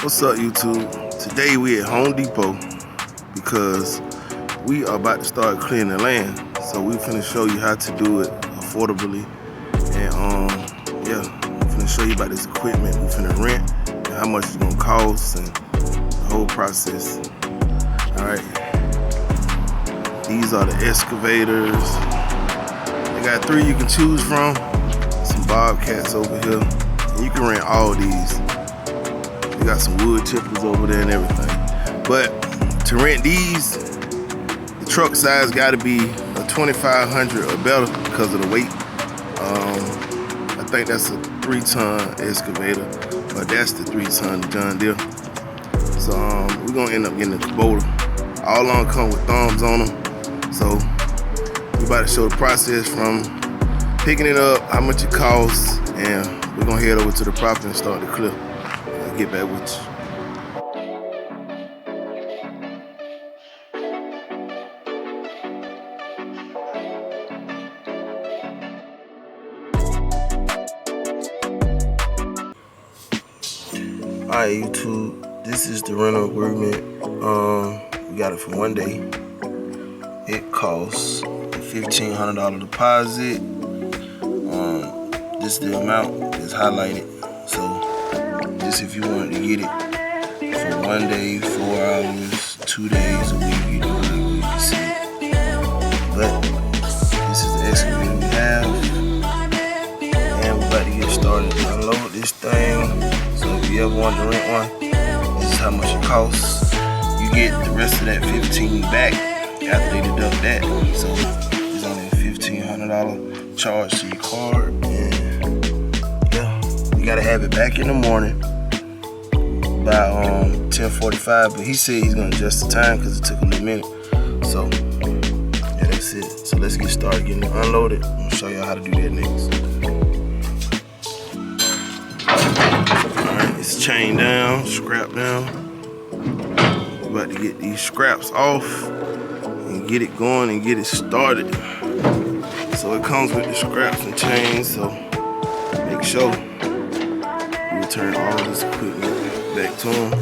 What's up, YouTube? Today we at Home Depot because we are about to start clearing the land. So we finna show you how to do it affordably. And yeah, we finna show you about this equipment we finna rent and how much it's gonna cost and the whole process. Alright. These are the excavators. They got 3 you can choose from. Some Bobcats over here. And you can rent all these. They got some wood chippers over there and everything. But to rent these, the truck size gotta be a 2500 or better because of the weight. I think that's a 3-ton excavator, but that's the 3-ton John Deere. So we're gonna end up getting a Kubota. All on come with thumbs on them. So we about to show the process from picking it up, how much it costs, and we're gonna head over to the property and start the clip. I'll get back with you. Alright, YouTube, this is the rental agreement. We got it for 1 day. It costs a $1,500 deposit. This is the amount that's highlighted. So this if you wanted to get it for 1 day, 4 hours, 2 days, a week, you can see it. But this is the excavator we have. And we're about to get started to unload this thing. So if you ever want to rent one, this is how much it costs. You get the rest of that $15 back after they deduct that. So it's only a $1,500 charge to your card. And yeah, you gotta have it back in the morning by 10:45. But he said he's gonna adjust the time because it took a little minute. So yeah, that's it. So let's get started getting it unloaded. I'm gonna show y'all how to do that next. Alright, it's chained down, strapped down. We're about to get these scraps off and get it going and get it started. So it comes with the scraps and chains, so make sure you return all of this equipment back to them.